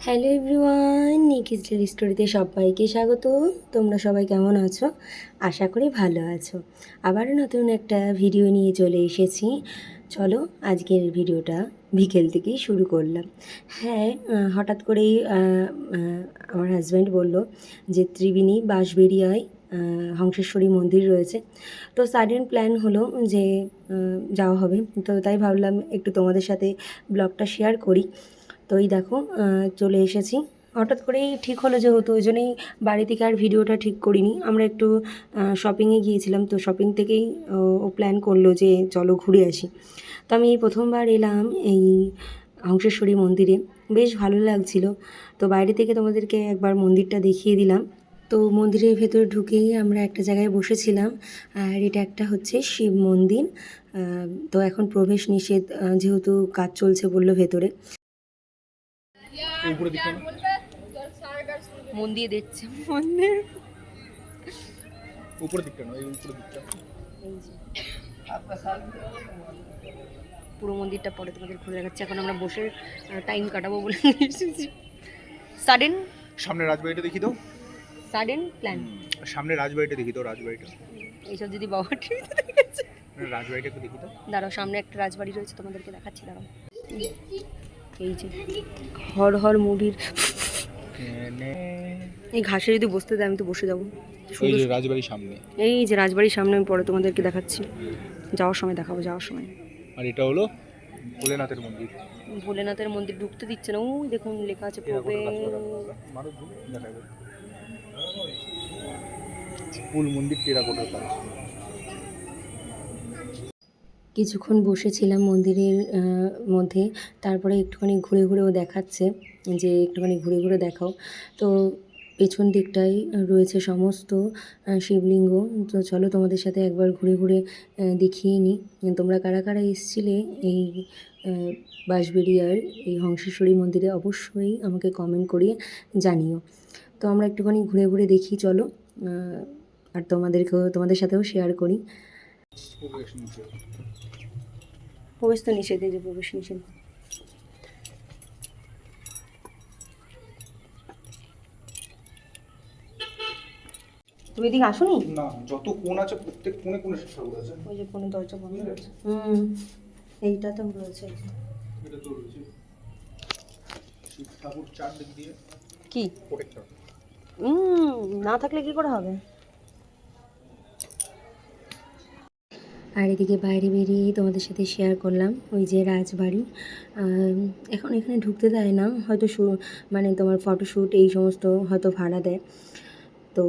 Hello everyone, নিকিস daily স্টোরিতে সবাইকে স্বাগত। তোমরা সবাই কেমন আছো? আশা করি ভালো আছো। আবারও নতুন একটা ভিডিও নিয়ে চলে এসেছি। চলো আজকের ভিডিওটা বিকেল থেকেই শুরু করলাম। হ্যাঁ, হঠাৎ করেই আমার হাজব্যান্ড বলল যে ত্রিবেণী বাঁশবেড়িয়ায় হংসেশ্বরী মন্দির রয়েছে। তো সাডেন প্ল্যান হলো যে যাওয়া হবে। তো তাই ভাবলাম একটু তোমাদের সাথে ব্লগটা শেয়ার করি। তো এই দেখো চলে এসেছি। হঠাৎ করেই ঠিক হলো যেহেতু, ওই জন্যই বাড়ি থেকে আর ভিডিওটা ঠিক করিনি। আমরা একটু শপিংয়ে গিয়েছিলাম, তো শপিং থেকেই ও প্ল্যান করলো যে চলো ঘুরে আসি। তো আমি এই প্রথমবার এলাম এই হংসেশ্বরী মন্দিরে, বেশ ভালো লাগছিল। তো বাইরে থেকে তোমাদেরকে একবার মন্দিরটা দেখিয়ে দিলাম। তো মন্দিরের ভেতরে ঢুকেই আমরা একটা জায়গায় বসেছিলাম, আর এটা একটা হচ্ছে শিব মন্দির। তো এখন প্রবেশ নিষেধ, যেহেতু কাজ চলছে বললো ভেতরে। মন দিয়ে দেখছে মন্দির উপরের দিকটা নয়, এই উপরের দিকটা। এই যে পুরো মন্দিরটা পরে তোমাদের ঘুরে দেখাচ্ছি। এখন আমরা বসে টাইম কাটাবো বলে এসেছি। সাডেন সামনে রাজবাড়িটা দেখি তো, সাডেন প্ল্যান। সামনে রাজবাড়িটা দেখি তো, রাজবাড়িটা। এইসব যদি বাবা টিভিতে দেখেছে। রাজবাড়িটা একটু দেখি তো। দাঁড়াও, সামনে একটা রাজবাড়ি রয়েছে, তোমাদেরকে দেখাচ্ছি। দাঁড়াও, এই যে হর হর মুভির এই ঘাসে যদি বসতে দেয় আমি তো বসে যাবো। ওই যে রাজবাড়ির সামনে, এই যে রাজবাড়ির সামনে, আমি পরে তোমাদেরকে দেখাচ্ছি, যাওয়ার সময় দেখাবো, যাওয়ার সময়। আর এটা হলো ভোলেনাথের মন্দির। ভোলেনাথের মন্দির ঢুকতে দিচ্ছে না, ওই দেখুন লেখা আছে ফুল মন্দির টেরাকোটার কাজ। কিছুক্ষণ বসেছিলাম মন্দিরের মধ্যে, তারপরে একটুখানি ঘুরে ঘুরে ও দেখাচ্ছে যে একটুখানি ঘুরে ঘুরে দেখাও। তো পেছন দিকটায় রয়েছে সমস্ত শিবলিঙ্গ। তো চলো তোমাদের সাথে একবার ঘুরে ঘুরে দেখিয়ে নিই। তোমরা কারা কারা এসেছিলে এই বাঁশবেড়িয়ার এই হংসেশ্বরী মন্দিরে অবশ্যই আমাকে কমেন্ট করিয়ে জানিও। তো আমরা একটুখানি ঘুরে ঘুরে দেখি, চলো, আর তোমাদের সাথেও শেয়ার করি। প্রবেশ তো নিষেধ, এই যে প্রবেশ নিষেধ। তুমি এদিকে আসোনি? না, যত কোণ আছে প্রত্যেক কোণে কোণে শিব ঠাকুর আছে। ওই যে কোণে দরজা বন্ধ রয়েছে। এইটা তো রয়েছে। এটা তো রয়েছে শিব ঠাকুর চারদিক দিয়ে কি প্রোটেক্টর। না থাকলে কি করে হবে? আর এদিকে বাইরে বেরিয়ে তোমাদের সাথে শেয়ার করলাম ওই যে রাজবাড়ি। এখন এখানে ঢুকতে দেয় না, হয়তো মানে তোমার ফটোশ্যুট এই সমস্ত হয়তো ভাড়া দেয়। তো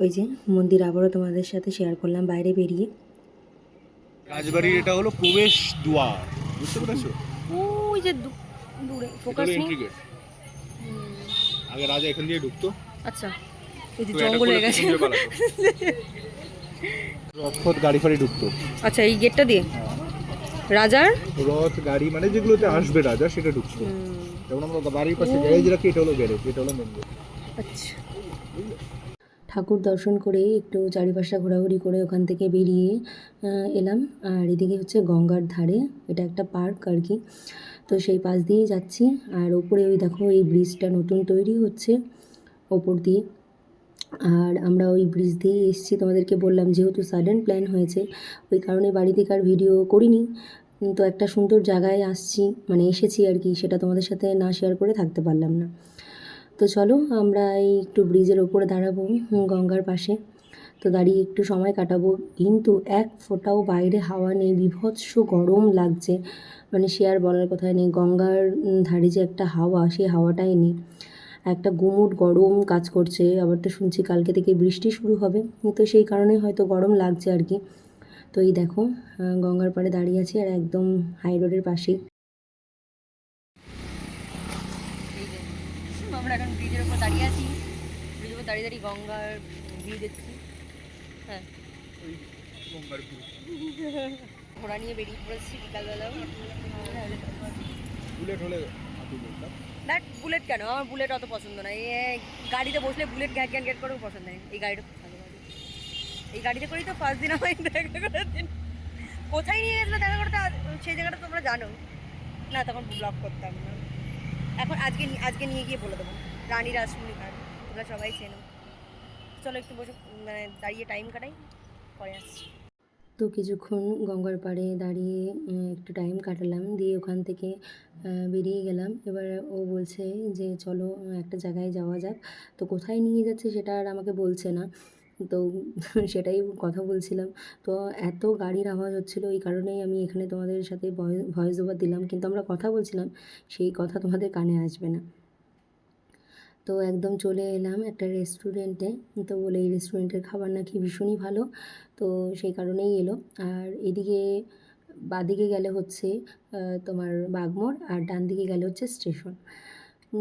ওই যে মন্দির আবারও তোমাদের সাথে শেয়ার করলাম বাইরে বেরিয়ে। রাজবাড়ির এটা হলো প্রবেশ দুয়ার, বুঝতে পেরেছো? ওই যে দূরে ফোকাস নেই। Entry gate. আগে রাজা এখান দিয়ে ঢুকতো। আচ্ছা, এই যে জঙ্গল হয়ে গেছে। রথ গাড়ি ফাড়ি ঢুকতো। আচ্ছা, এই গেটটা দিয়ে রাজার রথ গাড়ি মানে যেগুলোতে আসবে রাজা সেটা ঢুকতো। যেমন আমরা বাড়ির পাশে গ্যারেজ রাখি, এটা হলো গ্যারেজ, এটা হলো মেন গেট। আচ্ছা, ঠাকুর দর্শন করে একটু চারিপাশটা ঘোরাঘুরি করে ওখান থেকে বেরিয়ে এলাম। আর এদিকে হচ্ছে গঙ্গার ধারে, এটা একটা পার্ক আর কি। তো সেই পাশ দিয়েই যাচ্ছি। আর ওপরে ওই দেখো এই ব্রিজটা নতুন তৈরি হচ্ছে ওপর দিয়ে। আর আমরা ওই ব্রিজ দিয়েই এসেছি, তোমাদেরকে বললাম যেহেতু সাডেন প্ল্যান হয়েছে ওই কারণে বাড়ি থেকে আর ভিডিও করিনি। তো একটা সুন্দর জায়গায় আসছি, মানে এসেছি আর কি, সেটা তোমাদের সাথে না শেয়ার করে থাকতে পারলাম না। তো চলো আমরা এই একটু ব্রিজের ওপরে দাঁড়াবো গঙ্গার পাশে। তো দাঁড়িয়ে একটু সময় কাটাবো, কিন্তু এক ফোঁটাও বাইরে হাওয়া নেই, বীভৎস গরম লাগছে, মানে সে আর বলার কথা নেই। গঙ্গার ধারে যে একটা হাওয়া, সেই হাওয়াটাই নেই, একটা গুমুট গরম কাজ করছে। আবার তো শুনছি কালকে থেকে বৃষ্টি শুরু হবে, তো সেই কারণে হয়তো গরম লাগছে আর কি। তো এই দেখো গঙ্গার পাড়ে দাঁড়িয়ে আছি, আর একদম হাই রোডের পাশেই আমরা এখন ব্রিজের উপর দাঁড়িয়ে আছি। ব্রিজের উপর দাঁড়িয়ে দাঁড়িয়ে গঙ্গার ভিউ দেখছি। হ্যাঁ, ঘোড়া নিয়ে বেরিয়ে পড়েছি বিকালবেলাও। বুলেট হলে দেখ, বুলেট কেন, আমার বুলেট অত পছন্দ নয়। গাড়িতে বসলে বুলেট গ্যাট গ্যাট গ্যাট করেও পছন্দ নেই। এই গাড়িটা এই গাড়িতে করেই তো ফার্স্ট দিন আমার দেখা করার দিন কোথায় নিয়ে গেছিলো দেখা করতে, সেই জায়গাটা তোমরা জানো না, তখন ব্লগ করতাম না। এখন আজকে আজকে নিয়ে গিয়ে বলে দেবো রানী রাসমণি ঘাট, তোমরা সবাই চেনো। চলো একটু বসে মানে দাঁড়িয়ে টাইম কাটাই, পরে আসছি। তো কিছুক্ষণ গঙ্গার পাড়ে দাঁড়িয়ে একটু টাইম কাটালাম, দিয়ে ওখান থেকে বেরিয়ে গেলাম। এবার ও বলছে যে চলো একটা জায়গায় যাওয়া যাক। তো কোথায় নিয়ে যাচ্ছে সেটা আর আমাকে বলছে না, তো সেটাই কথা বলছিলাম। তো এত গাড়ির আওয়াজ হচ্ছিলো, এই কারণেই আমি এখানে তোমাদের সাথে ভয়েস ওভার দিলাম, কিন্তু আমরা কথা বলছিলাম সেই কথা তোমাদের কানে আসবে না। তো একদম চলে এলাম একটা রেস্টুরেন্টে, তো বলে এই রেস্টুরেন্টের খাবার নাকি ভীষণই ভালো, তো সেই কারণেই এলো। আর এদিকে বাঁদিকে গেলে হচ্ছে তোমার বাগমোড়, আর ডান দিকে গেলে হচ্ছে স্টেশন।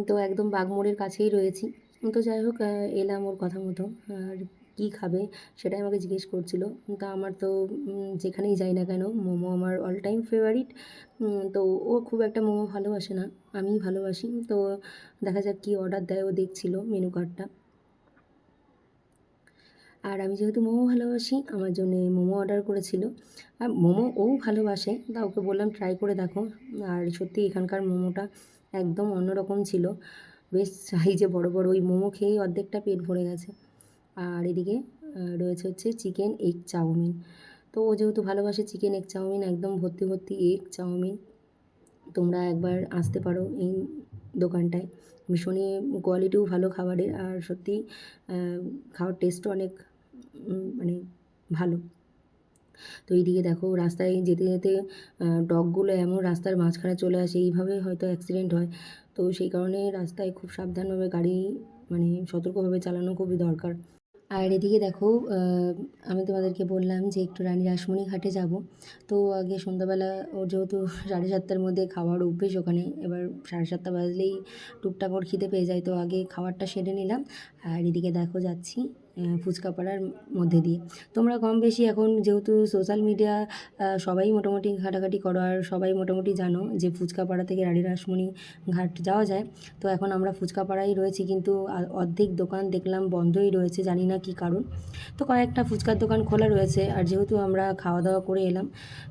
তো একদম বাগমোড়ের কাছেই রয়েছি। তো যাই হোক এলাম ওর কথা মতো। আর কী খাবে সেটাই আমাকে জিজ্ঞেস করছিল। তা আমার তো যেখানেই যাই না কেন মোমো আমার অল টাইম ফেভারিট। তো ও খুব একটা মোমো ভালোবাসে না, আমিই ভালোবাসি। তো দেখা যাক কী অর্ডার দেয়, ও দেখছিল মেনু কার্ডটা। আর আমি যেহেতু মোমো ভালোবাসি আমার জন্যে মোমো অর্ডার করেছিল। আর মোমো ও ভালোবাসে, তা ওকে বললাম ট্রাই করে দেখো। আর সত্যি এখানকার মোমোটা একদম অন্যরকম ছিল, বেশ সাইজে বড় বড়, ওই মোমো খেয়েই অর্ধেকটা পেট ভরে গেছে। আর এদিকে রয়েছে হচ্ছে চিকেন এগ চাউমিন। তো ও যেহেতু ভালোবাসে চিকেন এগ চাউমিন, একদম ভর্তি ভর্তি এগ চাউমিন। তোমরা একবার আসতে পারো এই দোকানটায়, ভীষণই কোয়ালিটিও ভালো খাবারের, আর সত্যি খাওয়ার টেস্টও অনেক মানে ভালো। তো এইদিকে দেখো রাস্তায় যেতে যেতে ডগগুলো এমন রাস্তার মাঝখানে চলে আসে, এইভাবে হয়তো অ্যাক্সিডেন্ট হয়। তো সেই কারণে রাস্তায় খুব সাবধানভাবে গাড়ি মানে সতর্কভাবে চালানো খুবই দরকার। আর এদিকে দেখো আমি তোমাদেরকে বললাম যে একটু রানী রাসমণি ঘাটে যাব। তো আগে সন্ধ্যাবেলা ওর যেহেতু 7:30-র মধ্যে খাওয়ার অভ্যেস ওখানে, এবার 7:30 বাজলেই টুকটাক ওর খিদে পেয়ে যায়, তো আগে খাবারটা সেরে নিলাম। আর এদিকে দেখো যাচ্ছি ফুচকাপাড়ার মধ্যে দিয়ে। তোমরা কম বেশি এখন যেহেতু সোশ্যাল মিডিয়া সবাই মোটামুটি ঘাটাঘাটি করো, আর সবাই মোটামুটি জানো যে ফুচকাপাড়া থেকে রানী রাসমণি ঘাট যাওয়া যায়। তো এখন আমরা ফুচকাপাড়ায় রয়েছি, কিন্তু অর্ধেক দোকান দেখলাম বন্ধই রয়েছে, জানি না কী কারণ। তো কয়েকটা ফুচকার দোকান খোলা রয়েছে, আর যেহেতু আমরা খাওয়া দাওয়া করে এলাম,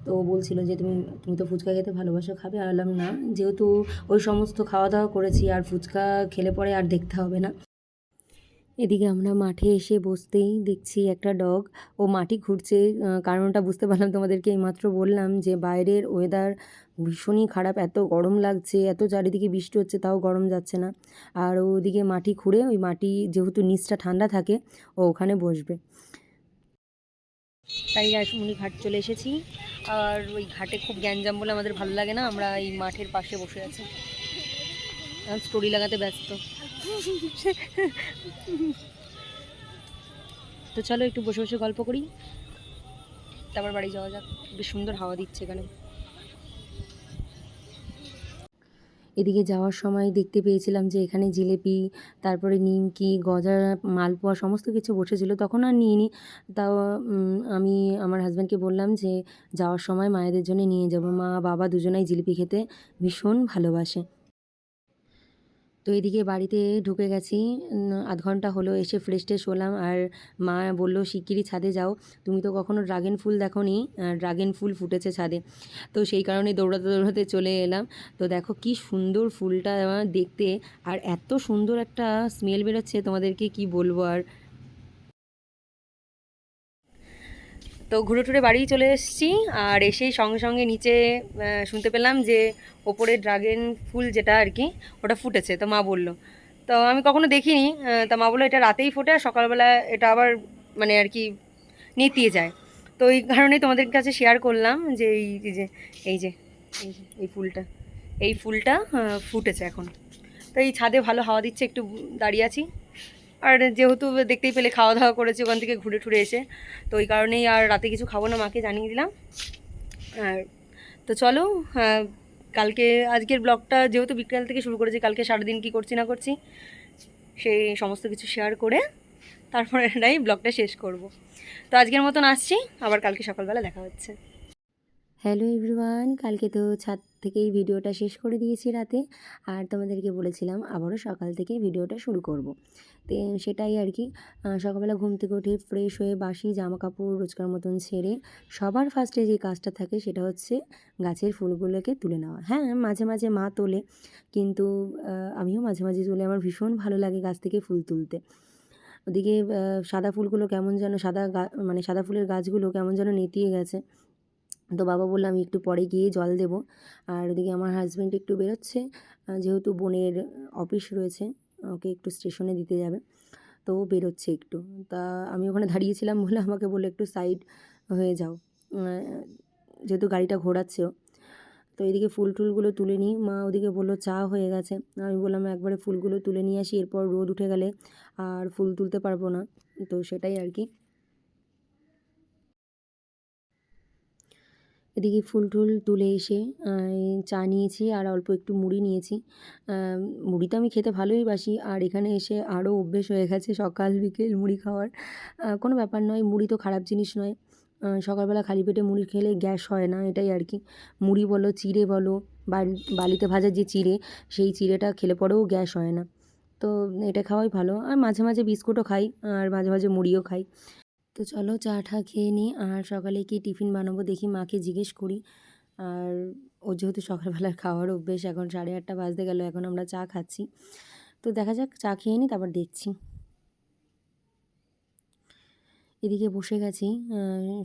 তো ও বলছিল যে তুমি তুমি তো ফুচকা খেতে ভালোবাসো, খাবে? আলাম না, যেহেতু ওই সমস্ত খাওয়া দাওয়া করেছি আর ফুচকা খেলে পরে আর দেখতে হবে না। এদিকে আমরা মাঠে এসে বসতেই দেখছি একটা ডগ, ও মাটি খুঁড়ছে। কারণটা বুঝতে পারলাম, তোমাদেরকে এইমাত্র বললাম যে বাইরের ওয়েদার ভীষণই খারাপ, এত গরম লাগছে, এত চারিদিকে বৃষ্টি হচ্ছে তাও গরম যাচ্ছে না। আর ওদিকে মাটি খুঁড়ে, ওই মাটি যেহেতু নিচটা ঠান্ডা থাকে, ও ওখানে বসবে। তাই রাসমণি ঘাট চলে এসেছি। আর ওই ঘাটে খুব গ্যাঞ্জাম বলে আমাদের ভালো লাগে না, আমরা এই মাঠের পাশে বসে আছি, স্টোরি লাগাতে ব্যস্ত। তো চলো একটু বসে বসে গল্প করি, তারপর বাড়ি যাওয়া যাক। বেশ সুন্দর হাওয়া দিচ্ছে এখানে। এদিকে যাওয়ার সময় দেখতে পেয়েছিলাম যে এখানে জিলেপি, তারপরে নিমকি, গজা, মালপোয়া সমস্ত কিছু বসেছিল, তখন আর নিইনি। তাও আমি আমার হাজব্যান্ডকে বললাম যে যাওয়ার সময় মায়েদের জন্য নিয়ে যাব, মা বাবা দুজনেই জিলিপি খেতে ভীষণ ভালোবাসে। তো এদিকে বাড়িতে ঢুকে গেছি, আধ ঘন্টা হলো এসে ফ্রেশ ট্রেশ হলাম। আর মা বললো শিগগিরই ছাদে যাও, তুমি তো কখনো ড্রাগন ফুল দেখোনি, ড্রাগন ফুল ফুটেছে ছাদে। তো সেই কারণে দৌড়াতে দৌড়াতে চলে এলাম। তো দেখো কি সুন্দর ফুলটা দেখতে, আর এত সুন্দর একটা স্মেল বেরোচ্ছে, তোমাদেরকে কি বলবো আর। তো ঘুরে টুরে বাড়ি চলে এসেছি, আর এসেই সঙ্গে সঙ্গে নিচে শুনতে পেলাম যে ওপরে ড্রাগন ফুল যেটা আর কি ওটা ফুটেছে। তো মা বললো, তো আমি কখনো দেখিনি, তা মা বললো এটা রাতেই ফোটে আর সকালবেলা এটা আবার মানে আর কি নেতিয়ে যায়। তো এই কারণেই তোমাদের কাছে শেয়ার করলাম যে এই যে এই যে এই যে এই ফুলটা ফুটেছে এখন। তো এই ছাদে ভালো হাওয়া দিচ্ছে, একটু দাঁড়িয়ে আছি। আর যেহেতু দেখতেই পেলে খাওয়া দাওয়া করেছি ওখান থেকে ঘুরে টুরে এসে, তো ওই কারণেই আর রাতে কিছু খাবো না, মাকে জানিয়ে দিলাম। আর তো চলো কালকে আজকের ব্লগটা যেহেতু বিকেল থেকে শুরু করেছি, কালকে সারাদিন কী করছি না করছি সেই সমস্ত কিছু শেয়ার করে তারপরে এটাই ব্লগটা শেষ করব। তো আজকের মতন আসছি, আবার কালকে সকালবেলা দেখা হচ্ছে। হ্যালো এভরিওয়ান, কালকে তো ছাদ থেকেই ভিডিওটা শেষ করে দিয়েছি রাতে। আর তোমাদেরকে বলেছিলাম আবারও সকাল থেকে ভিডিওটা শুরু করব। তো সেটাই আর কি। সকালবেলা ঘুম থেকে উঠে ফ্রেশ হয়ে বাসি জামা কাপড় রোজকার মতন ছেড়ে সবার ফার্স্টে যে কাজটা থাকে সেটা হচ্ছে গাছের ফুলগুলোকে তুলে নেওয়া। হ্যাঁ, মাঝে মাঝে মা তোলে, কিন্তু আমিও মাঝে মাঝে তুলে। আমার ভীষণ ভালো লাগে গাছ থেকে ফুল তুলতে। ওদিকে সাদা ফুলগুলো কেমন যেন মানে সাদা ফুলের গাছগুলো কেমন যেন নেতিয়ে গেছে। তো বাবা বলল আমি একটু পরে গিয়ে জল দেব। আর ওদিকে আমার হাজব্যান্ড একটু বেরোচ্ছে, যেহেতু বোনের অফিস রয়েছে, ওকে একটু স্টেশনে দিতে যাবে, তো ও বেরোচ্ছে একটু। তা আমি ওখানে দাঁড়িয়েছিলাম বলে আমাকে বললো একটু সাইড হয়ে যাও, যেহেতু গাড়িটা ঘোরাচ্ছে ও। তো এদিকে ফুল টুলগুলো তুলে নিই। মা ওদিকে বললো চা হয়ে গেছে। আমি বললাম একবারে ফুলগুলো তুলে নিয়ে আসি, এরপর রোদ উঠে গেলে আর ফুল তুলতে পারবো না। তো সেটাই আর কি। এদিকে ফুল টুল তুলে এসে চা নিয়েছি আর অল্প একটু মুড়ি নিয়েছি। মুড়ি তো আমি খেতে ভালোই বাসি, আর এখানে এসে আরও অভ্যেস হয়ে গেছে সকাল বিকেল মুড়ি খাওয়ার। কোনো ব্যাপার নয়, মুড়ি তো খারাপ জিনিস নয়। সকালবেলা খালি পেটে মুড়ি খেলে গ্যাস হয় না, এটাই আর কি। মুড়ি বলো চিড়ে বলো, বালিতে ভাজা যে চিড়ে, সেই চিড়েটা খেলে পরেও গ্যাস হয় না। তো এটা খাওয়াই ভালো। আর মাঝে মাঝে বিস্কুটও খাই, আর মাঝে মাঝে মুড়িও খাই। তো চলো চা টা খেয়ে নিই, আর সকালে কি টিফিন বানাবো দেখি, মাকে জিজ্ঞেস করি। আর ও যেহেতু সকালবেলার খাওয়ার অভ্যেস, এখন 8:30 বাজতে গেল, এখন আমরা চা খাচ্ছি। তো দেখা যাক, চা খেয়ে নিই তারপর দেখছি। এদিকে বসে গেছি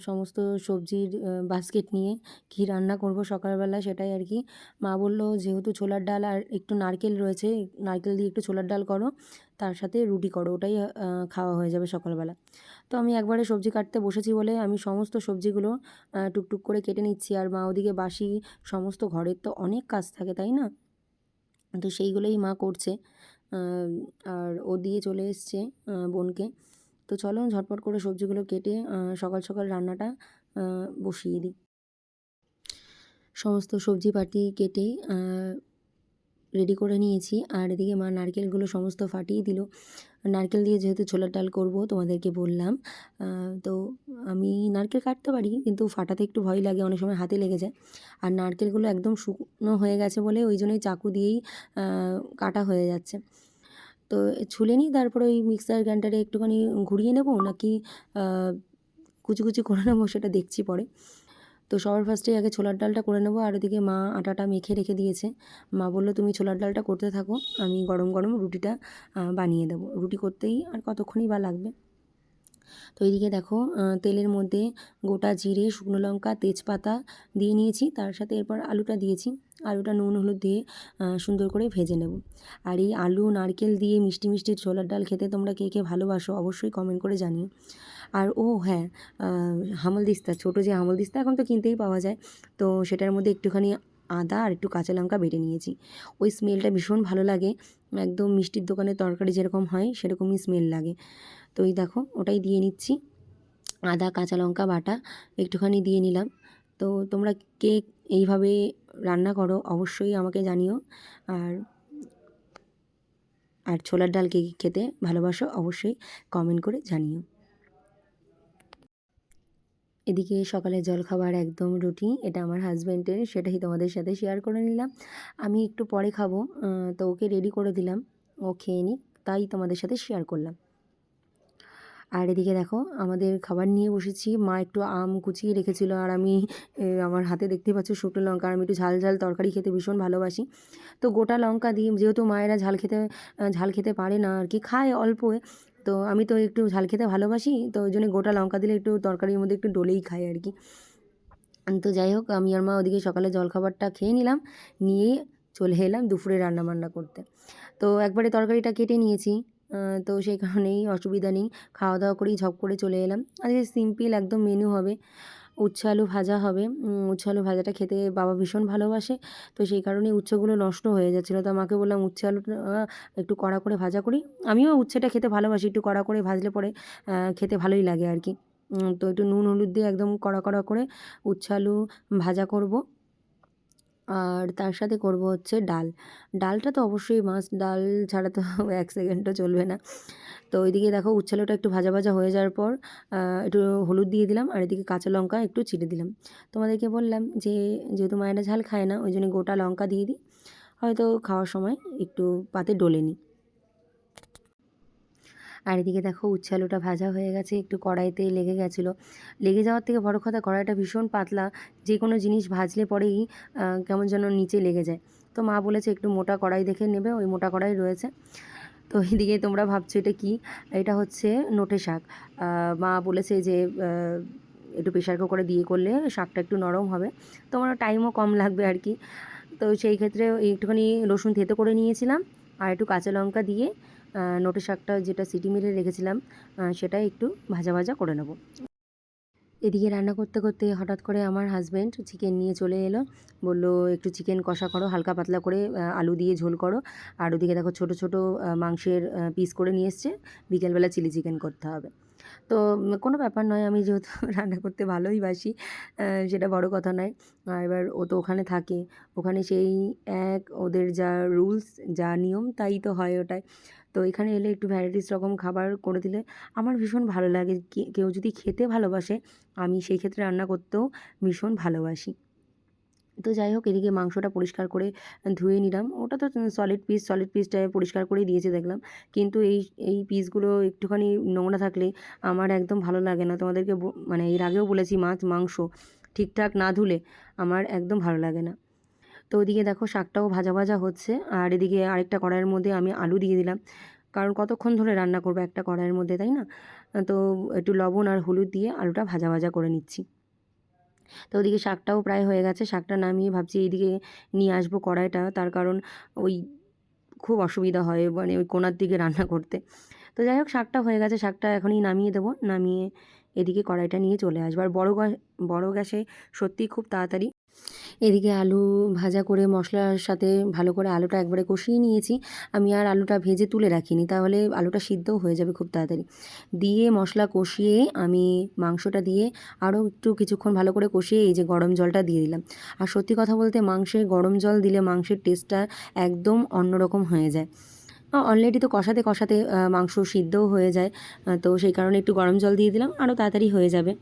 সমস্ত সবজির বাস্কেট নিয়ে, কী রান্না করব সকালবেলা সেটাই আর কি। মা বলল যেহেতু ছোলার ডাল আর একটু নারকেল রয়েছে, নারকেল দিয়ে একটু ছোলার ডাল করো, তার সাথে রুটি করো, ওটাই খাওয়া হয়ে যাবে সকালবেলা। তো আমি একবারে সবজি কাটতে বসেছি বলে আমি সমস্ত সবজিগুলো টুকটুক করে কেটে নিচ্ছি। আর মা ওদিকে বাসি সমস্ত ঘরের তো অনেক কাজ থাকে, তাই না? তো সেইগুলোই মা করছে। আর ও দিয়ে চলে এসছে বোনকে। তো চলো ঝটপট করে সবজিগুলো কেটে সকাল সকাল রান্নাটা বসিয়ে দিই। সমস্ত সবজিপাতি কেটে রেডি করে নিয়েছি। আর এদিকে মা নারকেলগুলো সমস্ত ফাটিয়ে দিল। নারকেল দিয়ে যেহেতু ছোলার ডাল করব তোমাদেরকে বললাম, তো আমি নারকেল কাটতে পারি, কিন্তু ফাটাতে একটু ভয় লাগে, অনেক সময় হাতে লেগে যায়। আর নারকেলগুলো একদম শুকনো হয়ে গেছে বলে ওই জন্যই চাকু দিয়েই কাটা হয়ে যাচ্ছে। তো ছুলে নিই, তারপরে ওই মিক্সার গ্রাইন্ডারে একটুখানি ঘুরিয়ে নেব, নাকি কুচি কুচি করে নেবো সেটা দেখছি পরে। তো সবার ফার্স্টে আগে ছোলার ডালটা করে নেবো। আর ওদিকে মা আটাটা মেখে রেখে দিয়েছে। মা বললো তুমি ছোলার ডালটা করতে থাকো, আমি গরম গরম রুটিটা বানিয়ে দেবো। রুটি করতেই আর কতক্ষণই বা লাগবে। তো এইদিকে দেখো তেলের মধ্যে গোটা জিরে, শুকনো লঙ্কা, তেজপাতা দিয়ে নিয়েছি, তার সাথে এরপর আলুটা দিয়েছি। আলুটা নুন হলুদ দিয়ে সুন্দর করে ভেজে নেব। আর এই আলু নারকেল দিয়ে মিষ্টি মিষ্টি ছোলার ডাল খেতে তোমরা কে কে ভালোবাসো অবশ্যই কমেন্ট করে জানিও। আর ও হ্যাঁ, হামলদিস্তা, ছোটো যে হামলদিস্তা এখন তো কিনতেই পাওয়া যায়, তো সেটার মধ্যে একটুখানি আদা আর একটু কাঁচা লঙ্কা বেটে নিয়েছি। ওই স্মেলটা ভীষণ ভালো লাগে, একদম মিষ্টির দোকানের তরকারি যেরকম হয় সেরকমই স্মেল লাগে। তো এই দেখো ওটাই দিয়ে নিচ্ছি, আদা কাঁচা লঙ্কা বাটা একটুখানি দিয়ে নিলাম। তো তোমরা কে এইভাবে রান্না করো অবশ্যই আমাকে জানিও। আর আর ছোলার ডাল কে খেতে ভালোবাসো অবশ্যই কমেন্ট করে জানিও। এদিকে সকালের জলখাবার একদম রুটি, এটা আমার হাজব্যান্ডের, সেটাই তোমাদের সাথে শেয়ার করে নিলাম। আমি একটু পরে খাবো, তো ওকে রেডি করে দিলাম, ও খেয়ে নিক, তাই তোমাদের সাথে শেয়ার করলাম। আর এদিকে দেখো আমাদের খাবার নিয়ে বসেছি। মা একটু আম কুচিয়ে রেখেছিল, আর আমি আমার হাতে দেখতেই পাচ্ছ শুকনো লঙ্কা, আর আমি একটু ঝাল ঝাল তরকারি খেতে ভীষণ ভালোবাসি। তো গোটা লঙ্কা দিই, যেহেতু মায়েরা ঝাল খেতে পারে না আর কি, খায় অল্প, তো আমি তো একটু ঝাল খেতে ভালোবাসি, তো ওই জন্য গোটা লঙ্কা দিলে একটু তরকারির মধ্যে একটু ডলেই খাই আর কি। তো যাই হোক, আমি আর মা ওদিকে সকালে জলখাবারটা খেয়ে নিলাম, নিয়ে চলে এলাম দুপুরে রান্না বান্না করতে। তো একবারে তরকারিটা কেটে নিয়েছি, তো সেই কারণেই অসুবিধা নেই, খাওয়া দাওয়া করেই ঝপ করে চলে এলাম। আজকে সিম্পল একদম মেনু হবে, উচ্ছে আলু ভাজা হবে। উচ্ছে আলু ভাজাটা খেতে বাবা ভীষণ ভালোবাসে, তো সেই কারণেই উচ্ছেগুলো নষ্ট হয়ে যাচ্ছিলো, তো মাকে বললাম উচ্ছে আলুটা একটু কড়া করে ভাজা করি। আমিও উচ্ছেটা খেতে ভালোবাসি, একটু কড়া করে ভাজলে পরে খেতে ভালোই লাগে আর কি। তো একটু নুন হলুদ দিয়ে একদম কড়া কড়া করে উচ্ছে আলু ভাজা করব। আর তার সাথে করব হচ্ছে ডাল। ডালটা তো অবশ্যই মাস্ট, ডাল ছাড়া তো 1 সেকেন্ডও চলবে না। তো ওইদিকে দেখো উচ্ছেলোটা একটু ভাজা ভাজা হয়ে যাওয়ার পর একটু হলুদ দিয়ে দিলাম, আর এদিকে কাঁচা লঙ্কা একটু চিড়ে দিলাম। তোমাদেরকে বললাম যে যেহেতু মায়েরা ঝাল খায় না, ওই জন্য গোটা লঙ্কা দিয়ে দিই, হয়তো খাওয়ার সময় একটু পাতে ডলে নিই। আর এদিকে দেখো উচ্ছে আলুটা ভাজা হয়ে গেছে, একটু কড়াইতে লেগে গেছিলো। লেগে যাওয়ার থেকে বড় কথা, কড়াইটা ভীষণ পাতলা, যে কোনো জিনিস ভাজলে পরেই কেমন যেন নিচে লেগে যায়। তো মা বলেছে একটু মোটা কড়াই দেখে নেবে, ওই মোটা কড়াই রয়েছে। তো এইদিকে তোমরা ভাবছো এটা কি, এটা হচ্ছে নোটে শাক। মা বলেছে যে একটু প্রেশার কুকারে দিয়ে করলে শাকটা একটু নরম হবে, তোমার টাইমও কম লাগবে আর কি। তো সেই ক্ষেত্রে একটুখানি রসুন থেতো করে নিয়েছিলাম, আর একটু কাঁচা লঙ্কা দিয়ে নোটে শাকটা যেটা সিটি মেরে রেখেছিলাম সেটা একটু ভাজা ভাজা করে নেব। এদিকে রান্না করতে করতে হঠাৎ করে আমার হাজব্যান্ড চিকেন নিয়ে চলে এলো, বলল একটু চিকেন কষা করো, হালকা পাতলা করে আলু দিয়ে ঝোল করো। আর ওদিকে দেখো ছোটো ছোটো মাংসের পিস করে নিয়ে এসছে, বিকেলবেলা চিলি চিকেন করতে হবে। তো কোনো ব্যাপার নয়, আমি যেহেতু রান্না করতে ভালোই বাসি, সেটা বড় কথা নয়। আর এবার ও তো ওখানে থাকে, ওখানে সেই ওদের যা রুলস, যা নিয়ম তাই তো হয় ওটাই। তো এখানে এলে একটু ভ্যারাইটিস রকম খাবার করে দিলে আমার ভীষণ ভালো লাগে। কেউ যদি খেতে ভালোবাসে, আমি সেই ক্ষেত্রে রান্না করতেও ভীষণ ভালোবাসি। তো যাই হোক, এদিকে মাংসটা পরিষ্কার করে ধুয়ে নিলাম। ওটা তো সলিড পিসটা পরিষ্কার করেই দিয়েছে দেখলাম। কিন্তু এই পিসগুলো একটুখানি নোংরা থাকলে আমার একদম ভালো লাগে না। তোমাদেরকে মানে এর আগেও বলেছি, মাংস ঠিকঠাক না ধুলে আমার একদম ভালো লাগে না। তো ওদিকে দেখো শাকটাও ভাজা ভাজা হচ্ছে, আর এদিকে আরেকটা কড়াইয়ের মধ্যে আমি আলু দিয়ে দিলাম, কারণ কতক্ষণ ধরে রান্না করবো একটা কড়াইয়ের মধ্যে, তাই না? তো একটু লবণ আর হলুদ দিয়ে আলুটা ভাজা ভাজা করে নিচ্ছি। তো ওদিকে শাকটাও প্রায় হয়ে গেছে, শাকটা নামিয়ে ভাবছি এইদিকে নিয়ে আসবো কড়াইটা, তার কারণ ওই খুব অসুবিধা হয় মানে ওই কোণার দিকে রান্না করতে। তো যাই হোক, শাকটা হয়ে গেছে, শাকটা এখনই নামিয়ে দেবো, নামিয়ে এদিকে কড়াইটা নিয়ে চলে আসবো। আর বড় গ্যাসে সত্যিই খুব তাড়াতাড়ি। এদিকে আলু ভাজা করে মশলার সাথে ভালো করে আলুটা একবারে কষিয়ে নিয়েছি। আমি আর আলুটা ভেজে তুলে রাখিনি, তাহলে আলুটা সিদ্ধও হয়ে যাবে খুব তাড়াতাড়ি। দিয়ে মশলা কষিয়ে আমি মাংসটা দিয়ে আরও একটু কিছুক্ষণ ভালো করে কষিয়ে এই যে গরম জলটা দিয়ে দিলাম। আর সত্যি কথা বলতে মাংসে গরম জল দিলে মাংসের টেস্টটা একদম অন্যরকম হয়ে যায়। অলরেডি তো কষাতে কষাতে মাংস সিদ্ধও হয়ে যায়, তো সেই কারণে একটু গরম জল দিয়ে দিলাম, আরও তাড়াতাড়ি হয়ে যাবে।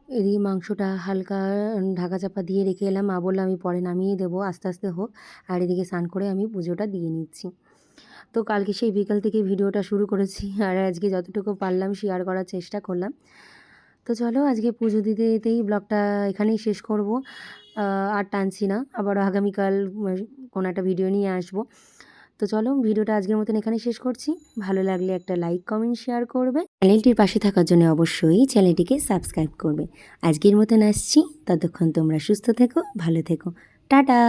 এদিকে মাংসটা হালকা ঢাকা চাপা দিয়ে রেখে এলাম, মা বললো আমি পরে নামিয়ে দেবো, আস্তে আস্তে হোক। আর এদিকে স্নান করে আমি পুজোটা দিয়ে নিচ্ছি। তো কালকে সেই বিকাল থেকে ভিডিওটা শুরু করেছি, আর আজকে যতটুকু পারলাম শেয়ার করার চেষ্টা করলাম। তো চলো আজকে পুজো দিতে দিতেই ব্লগটা এখানেই শেষ করব। আর টানছি না, আবারও আগামীকাল কোনো একটা ভিডিও নিয়ে আসবো। তো চলো ভিডিওটা আজকের মতন এখানে শেষ করছি। ভালো লাগলে একটা লাইক, কমেন্ট, শেয়ার করবে। চ্যানেলটির পাশে থাকার জন্য অবশ্যই চ্যানেলটিকে সাবস্ক্রাইব করবে। আজকের মতন আসছি, ততক্ষণ তোমরা সুস্থ থেকো, ভালো থেকো, টাটা।